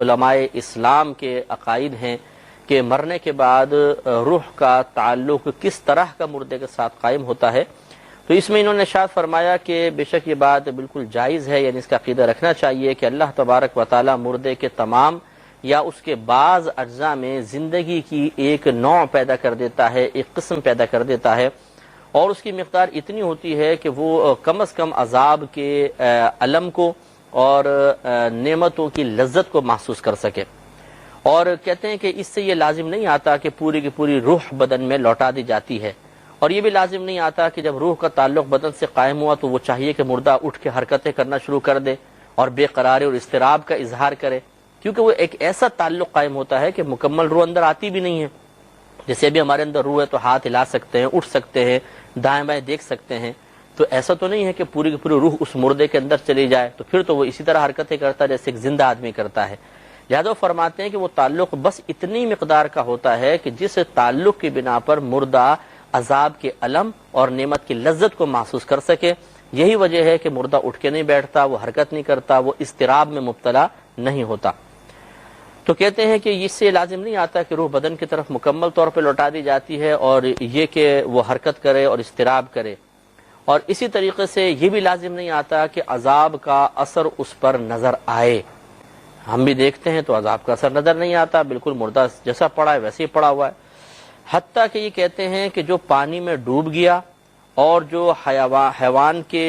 علماء اسلام کے عقائد ہیں کہ مرنے کے بعد روح کا تعلق کس طرح کا مردے کے ساتھ قائم ہوتا ہے، تو اس میں انہوں نے ارشاد فرمایا کہ بے شک یہ بات بالکل جائز ہے، یعنی اس کا عقیدہ رکھنا چاہیے کہ اللہ تبارک و تعالی مردے کے تمام یا اس کے بعض اجزاء میں زندگی کی ایک نوع پیدا کر دیتا ہے، ایک قسم پیدا کر دیتا ہے، اور اس کی مقدار اتنی ہوتی ہے کہ وہ کم از کم عذاب کے الم کو اور نعمتوں کی لذت کو محسوس کر سکے۔ اور کہتے ہیں کہ اس سے یہ لازم نہیں آتا کہ پوری کی پوری روح بدن میں لوٹا دی جاتی ہے، اور یہ بھی لازم نہیں آتا کہ جب روح کا تعلق بدن سے قائم ہوا تو وہ چاہیے کہ مردہ اٹھ کے حرکتیں کرنا شروع کر دے اور بے قراری اور اضطراب کا اظہار کرے، کیونکہ وہ ایک ایسا تعلق قائم ہوتا ہے کہ مکمل روح اندر آتی بھی نہیں ہے۔ جیسے ابھی ہمارے اندر روح ہے تو ہاتھ ہلا سکتے ہیں، اٹھ سکتے ہیں، دائیں بائیں دیکھ سکتے ہیں، تو ایسا تو نہیں ہے کہ پوری کی پوری روح اس مردے کے اندر چلی جائے، تو پھر تو وہ اسی طرح حرکتیں کرتا ہے جیسے ایک زندہ آدمی کرتا ہے۔ لہذا وہ فرماتے ہیں کہ وہ تعلق بس اتنی مقدار کا ہوتا ہے کہ جس تعلق کی بنا پر مردہ عذاب کے الم اور نعمت کی لذت کو محسوس کر سکے۔ یہی وجہ ہے کہ مردہ اٹھ کے نہیں بیٹھتا، وہ حرکت نہیں کرتا، وہ اضطراب میں مبتلا نہیں ہوتا۔ تو کہتے ہیں کہ اس سے لازم نہیں آتا کہ روح بدن کی طرف مکمل طور پہ لوٹا دی جاتی ہے اور یہ کہ وہ حرکت کرے اور اضطراب کرے، اور اسی طریقے سے یہ بھی لازم نہیں آتا کہ عذاب کا اثر اس پر نظر آئے۔ ہم بھی دیکھتے ہیں تو عذاب کا اثر نظر نہیں آتا، بالکل مردہ جیسا پڑا ہے ویسے ہی پڑا ہوا ہے۔ حتیٰ کہ یہ کہتے ہیں کہ جو پانی میں ڈوب گیا اور جو حیوان کے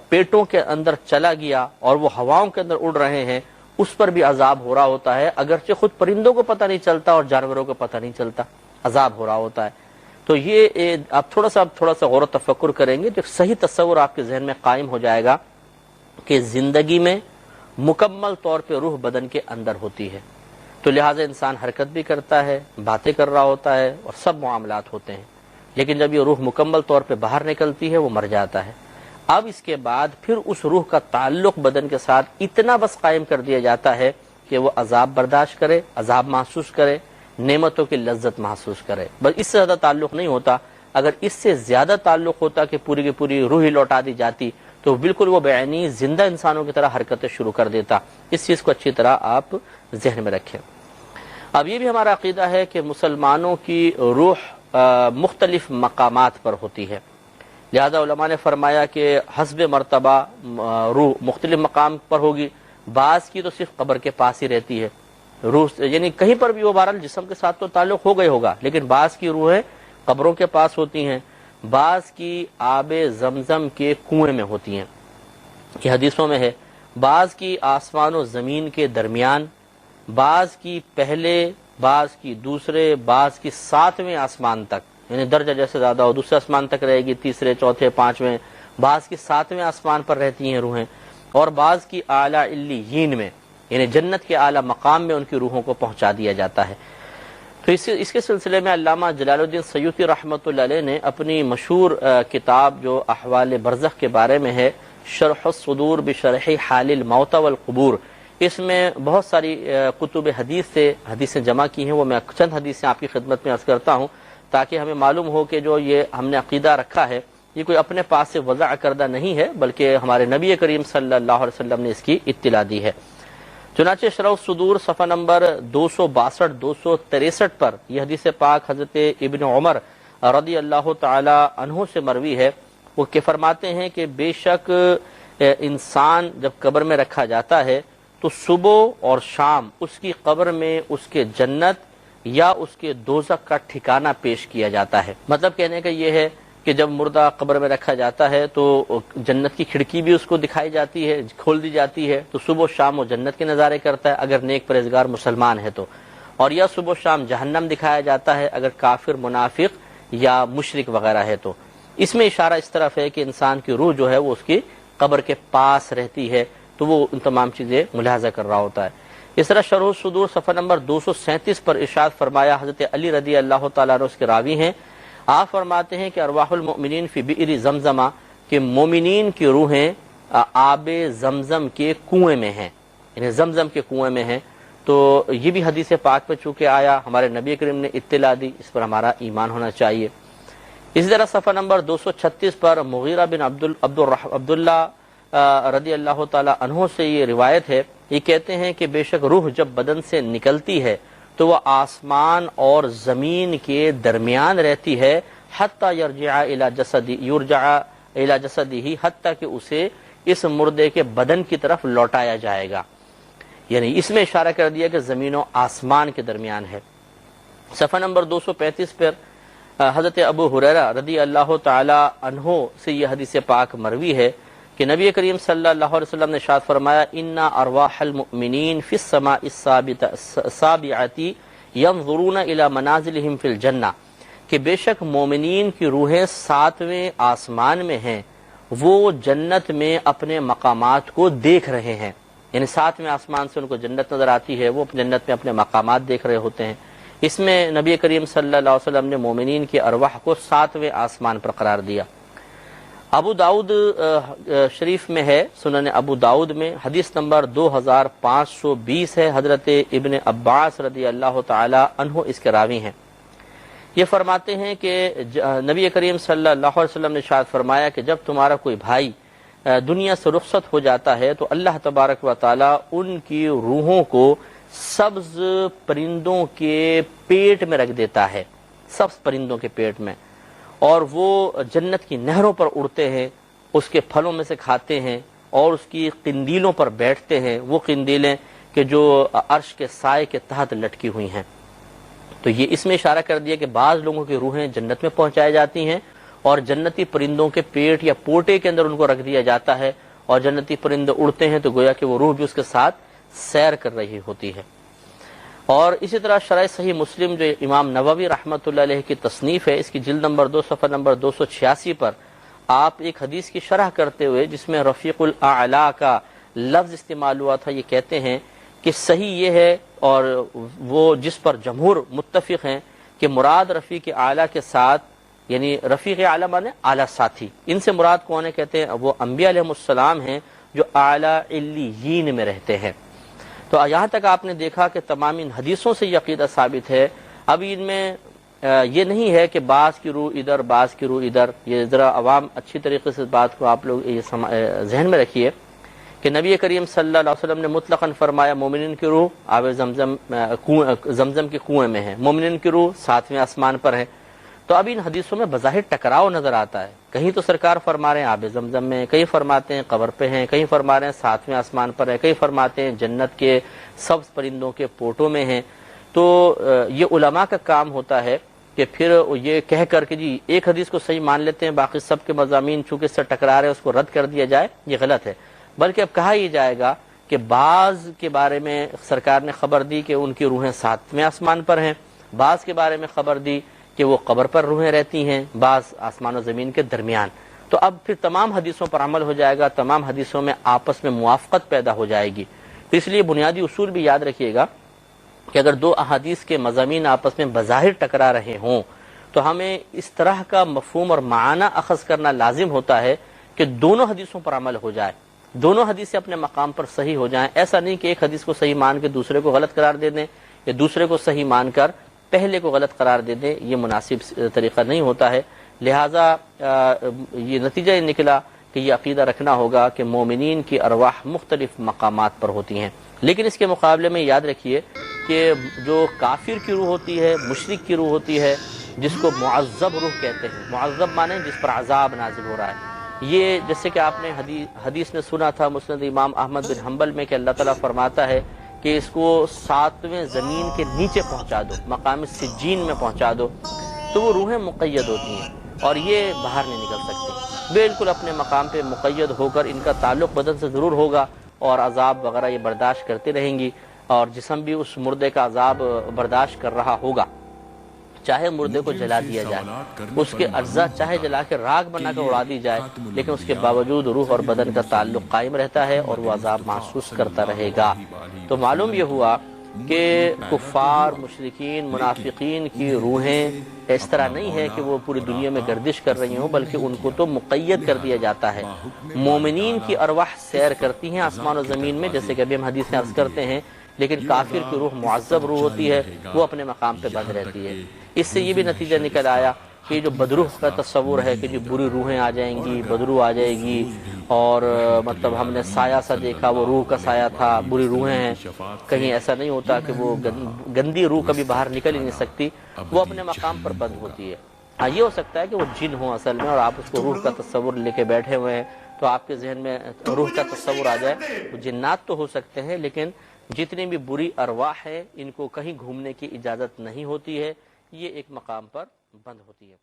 پیٹوں کے اندر چلا گیا اور وہ ہواؤں کے اندر اڑ رہے ہیں، اس پر بھی عذاب ہو رہا ہوتا ہے، اگرچہ خود پرندوں کو پتہ نہیں چلتا اور جانوروں کو پتہ نہیں چلتا، عذاب ہو رہا ہوتا ہے۔ تو یہ آپ تھوڑا سا غور و تفکر کریں گے تو ایک صحیح تصور آپ کے ذہن میں قائم ہو جائے گا کہ زندگی میں مکمل طور پہ روح بدن کے اندر ہوتی ہے، تو لہٰذا انسان حرکت بھی کرتا ہے، باتیں کر رہا ہوتا ہے اور سب معاملات ہوتے ہیں، لیکن جب یہ روح مکمل طور پہ باہر نکلتی ہے وہ مر جاتا ہے۔ اب اس کے بعد پھر اس روح کا تعلق بدن کے ساتھ اتنا بس قائم کر دیا جاتا ہے کہ وہ عذاب برداشت کرے، عذاب محسوس کرے، نعمتوں کی لذت محسوس کرے، بس اس سے زیادہ تعلق نہیں ہوتا۔ اگر اس سے زیادہ تعلق ہوتا کہ پوری کی پوری روح ہی لوٹا دی جاتی تو بالکل وہ بعینی زندہ انسانوں کی طرح حرکتیں شروع کر دیتا۔ اس چیز کو اچھی طرح آپ ذہن میں رکھیں۔ اب یہ بھی ہمارا عقیدہ ہے کہ مسلمانوں کی روح مختلف مقامات پر ہوتی ہے، لہذا علماء نے فرمایا کہ حسب مرتبہ روح مختلف مقام پر ہوگی۔ بعض کی تو صرف قبر کے پاس ہی رہتی ہے روح، یعنی کہیں پر بھی وہ بہرحال جسم کے ساتھ تو تعلق ہو گئی ہوگا، لیکن بعض کی روحیں قبروں کے پاس ہوتی ہیں، بعض کی آب زمزم کے کنویں میں ہوتی ہیں، یہ حدیثوں میں ہے، بعض کی آسمان و زمین کے درمیان، بعض کی پہلے، بعض کی دوسرے، بعض کی 7ویں آسمان تک، یعنی درجہ جیسے زیادہ ہو دوسرے آسمان تک رہے گی، تیسرے، چوتھے، 5ویں، بعض کی 7ویں آسمان پر رہتی ہیں روحیں، اور بعض کی اعلیٰ علیین میں، یعنی جنت کے اعلیٰ مقام میں ان کی روحوں کو پہنچا دیا جاتا ہے۔ تو اس کے سلسلے میں علامہ جلال الدین سیوطی رحمۃ اللہ علیہ نے اپنی مشہور کتاب جو احوال برزخ کے بارے میں ہے، شرح الصدور بشرح حال الموتى والقبور، اس میں بہت ساری کتب حدیث سے حدیثیں جمع کی ہیں، وہ میں چند حدیثیں آپ کی خدمت میں عرض کرتا ہوں تاکہ ہمیں معلوم ہو کہ جو یہ ہم نے عقیدہ رکھا ہے یہ کوئی اپنے پاس سے وضع کردہ نہیں ہے، بلکہ ہمارے نبی کریم صلی اللہ علیہ وسلم نے اس کی اطلاع دی ہے۔ چنانچہ شرح الصدور صفحہ نمبر 262-263 پر یہ حدیث پاک حضرت ابن عمر رضی اللہ تعالی عنہ سے مروی ہے، وہ کہ فرماتے ہیں کہ بے شک انسان جب قبر میں رکھا جاتا ہے تو صبح اور شام اس کی قبر میں اس کے جنت یا اس کے دوزخ کا ٹھکانہ پیش کیا جاتا ہے۔ مطلب کہنے کا یہ ہے کہ جب مردہ قبر میں رکھا جاتا ہے تو جنت کی کھڑکی بھی اس کو دکھائی جاتی ہے، کھول دی جاتی ہے، تو صبح و شام وہ جنت کے نظارے کرتا ہے اگر نیک پرہیزگار مسلمان ہے تو، اور یا صبح و شام جہنم دکھایا جاتا ہے اگر کافر، منافق یا مشرک وغیرہ ہے تو۔ اس میں اشارہ اس طرف ہے کہ انسان کی روح جو ہے وہ اس کی قبر کے پاس رہتی ہے، تو وہ ان تمام چیزیں ملاحظہ کر رہا ہوتا ہے۔ اس طرح شرح الصدور صفحہ نمبر 237 پر ارشاد فرمایا، حضرت علی رضی اللہ تعالیٰ عنہ اس کے راوی ہیں، آپ فرماتے ہیں کہ ارواح المؤمنین فی بئر زمزمہ، کہ مومنین کی روحیں آب زمزم کے کنویں میں ہیں، یعنی زمزم کے کنویں میں ہیں۔ تو یہ بھی حدیث پاک میں چونکہ آیا، ہمارے نبی کریم نے اطلاع دی، اس پر ہمارا ایمان ہونا چاہیے۔ اسی طرح صفحہ نمبر 236 پر مغیرہ بن عبداللہ رضی اللہ تعالی عنہ سے یہ روایت ہے، یہ کہتے ہیں کہ بے شک روح جب بدن سے نکلتی ہے تو وہ آسمان اور زمین کے درمیان رہتی ہے، حتی یرجع الی جسدہ، حتی کہ اسے اس مردے کے بدن کی طرف لوٹایا جائے گا۔ یعنی اس میں اشارہ کر دیا کہ زمین و آسمان کے درمیان ہے۔ صفحہ نمبر 235 پر حضرت ابو ہریرہ رضی اللہ تعالی عنہ سے یہ حدیث پاک مروی ہے کہ نبی کریم صلی اللہ علیہ وسلم نے ارشاد فرمایا، ان ارواح المؤمنین فی السماء السابعۃ ينظرون الی منازلہم فی الجنہ، کہ بے شک مومنین کی روحیں 7ویں آسمان میں ہیں، وہ جنت میں اپنے مقامات کو دیکھ رہے ہیں، یعنی 7ویں آسمان سے ان کو جنت نظر آتی ہے، وہ جنت میں اپنے مقامات دیکھ رہے ہوتے ہیں۔ اس میں نبی کریم صلی اللہ علیہ وسلم نے مومنین کی ارواح کو 7ویں آسمان پر قرار دیا۔ ابو داؤد شریف میں ہے، سنن ابو داؤد میں حدیث نمبر 2520 ہے، حضرت ابن عباس رضی اللہ تعالی عنہ اس کے راوی ہیں۔ یہ فرماتے ہیں کہ نبی کریم صلی اللہ علیہ وسلم نے ارشاد فرمایا کہ جب تمہارا کوئی بھائی دنیا سے رخصت ہو جاتا ہے تو اللہ تبارک و تعالی ان کی روحوں کو سبز پرندوں کے پیٹ میں رکھ دیتا ہے، سبز پرندوں کے پیٹ میں، اور وہ جنت کی نہروں پر اڑتے ہیں، اس کے پھلوں میں سے کھاتے ہیں اور اس کی قندیلوں پر بیٹھتے ہیں، وہ قندیلیں کہ جو عرش کے سائے کے تحت لٹکی ہوئی ہیں۔ تو یہ اس میں اشارہ کر دیا کہ بعض لوگوں کی روحیں جنت میں پہنچائی جاتی ہیں اور جنتی پرندوں کے پیٹ یا پوٹے کے اندر ان کو رکھ دیا جاتا ہے، اور جنتی پرندے اڑتے ہیں تو گویا کہ وہ روح بھی اس کے ساتھ سیر کر رہی ہوتی ہے۔ اور اسی طرح شرح صحیح مسلم جو امام نووی رحمۃ اللہ علیہ کی تصنیف ہے، اس کی جلد نمبر 2 صفحہ نمبر 286 پر آپ ایک حدیث کی شرح کرتے ہوئے جس میں رفیق الاعلی کا لفظ استعمال ہوا تھا، یہ کہتے ہیں کہ صحیح یہ ہے اور وہ جس پر جمہور متفق ہیں کہ مراد رفیق اعلی کے ساتھ، یعنی رفیق اعلی مانے اعلی ساتھی، ان سے مراد کون ہے؟ کہتے ہیں وہ انبیاء علیہ السلام ہیں جو اعلی علیین میں رہتے ہیں۔ تو یہاں تک آپ نے دیکھا کہ تمام ان حدیثوں سے یہ عقیدہ ثابت ہے۔ اب ان میں یہ نہیں ہے کہ بعض کی روح ادھر بعض کی روح ادھر، یہ ذرا عوام اچھی طریقے سے اس بات کو آپ لوگ یہ ذہن میں رکھیے کہ نبی کریم صلی اللہ علیہ وسلم نے مطلقاً فرمایا مومنین کی روح آب زمزم کے کنویں میں ہے، مومنین کی روح 7ویں آسمان پر ہے۔ تو اب ان حدیثوں میں بظاہر ٹکراؤ نظر آتا ہے، کہیں تو سرکار فرما رہے ہیں آب زمزم میں، کہیں فرماتے ہیں قبر پہ ہیں، کہیں فرما رہے ہیں 7ویں آسمان پر ہے، کہیں فرماتے ہیں جنت کے سبز پرندوں کے پوٹوں میں ہیں۔ تو یہ علماء کا کام ہوتا ہے کہ پھر یہ کہہ کر کے جی ایک حدیث کو صحیح مان لیتے ہیں، باقی سب کے مضامین چونکہ اس سے ٹکرا رہے ہیں اس کو رد کر دیا جائے، یہ غلط ہے۔ بلکہ اب کہا یہ جائے گا کہ بعض کے بارے میں سرکار نے خبر دی کہ ان کی روحیں 7ویں آسمان پر ہیں، بعض کے بارے میں خبر دی کہ وہ قبر پر روحیں رہتی ہیں، بعض آسمان و زمین کے درمیان۔ تو اب پھر تمام حدیثوں پر عمل ہو جائے گا، تمام حدیثوں میں آپس میں موافقت پیدا ہو جائے گی۔ تو اس لیے بنیادی اصول بھی یاد رکھیے گا کہ اگر دو احادیث کے مضامین آپس میں بظاہر ٹکرا رہے ہوں تو ہمیں اس طرح کا مفہوم اور معنی اخذ کرنا لازم ہوتا ہے کہ دونوں حدیثوں پر عمل ہو جائے، دونوں حدیثیں اپنے مقام پر صحیح ہو جائیں۔ ایسا نہیں کہ ایک حدیث کو صحیح مان کے دوسرے کو غلط قرار دے دیں یا دوسرے کو صحیح مان کر پہلے کو غلط قرار دے دیں، یہ مناسب طریقہ نہیں ہوتا ہے۔ لہٰذا یہ نتیجہ یہ نکلا کہ یہ عقیدہ رکھنا ہوگا کہ مومنین کی ارواح مختلف مقامات پر ہوتی ہیں۔ لیکن اس کے مقابلے میں یاد رکھیے کہ جو کافر کی روح ہوتی ہے، مشرک کی روح ہوتی ہے، جس کو معذب روح کہتے ہیں، معذب مانے جس پر عذاب نازل ہو رہا ہے، یہ جیسے کہ آپ نے حدیث میں سنا تھا مسند امام احمد بن حنبل میں کہ اللہ تعالیٰ فرماتا ہے کہ اس کو 7ویں زمین کے نیچے پہنچا دو، مقام سجین میں پہنچا دو، تو وہ روحیں مقید ہوتی ہیں اور یہ باہر نہیں نکل سکتی، بالکل اپنے مقام پہ مقید ہو کر ان کا تعلق بدن سے ضرور ہوگا اور عذاب وغیرہ یہ برداشت کرتے رہیں گی، اور جسم بھی اس مردے کا عذاب برداشت کر رہا ہوگا، چاہے مردے کو جلا دیا جائے، اس کے اجزاء چاہے جلا کے راکھ بنا کر اڑا دی جائے، لیکن اس کے باوجود روح اور بدن کا تعلق قائم رہتا ہے اور وہ عذاب محسوس کرتا رہے گا۔ تو معلوم یہ ہوا کہ کفار، مشرکین، منافقین کی روحیں اس طرح نہیں ہے کہ وہ پوری دنیا میں گردش کر رہی ہوں، بلکہ ان کو تو مقید کر دیا جاتا ہے۔ مومنین کی ارواح سیر کرتی ہیں آسمان و زمین میں، جیسے کہ ابھی ہم حدیث میں عرض کرتے ہیں، لیکن کافر کی روح معذب روح ہوتی ہے، وہ اپنے مقام پہ بند رہتی ہے۔ اس سے یہ بھی نتیجہ نکل آیا کہ جو بدروح کا تصور ہے کہ جو بری روحیں آ جائیں گی، بدروح آ جائے گی اور مطلب ہم نے سایہ سا دیکھا، وہ روح کا سایہ تھا، بری روحیں ہیں، کہیں ایسا نہیں ہوتا کہ وہ گندی روح کبھی باہر نکل ہی نہیں سکتی، وہ اپنے مقام پر بند ہوتی ہے۔ ہاں یہ ہو سکتا ہے کہ وہ جن ہوں اصل میں، اور آپ اس کو روح کا تصور لے کے بیٹھے ہوئے ہیں، تو آپ کے ذہن میں روح کا تصور آ جائے۔ وہ جنات تو ہو سکتے ہیں، لیکن جتنی بھی بری ارواح ہیں ان کو کہیں گھومنے کی اجازت نہیں ہوتی ہے، یہ ایک مقام پر بند ہوتی ہے۔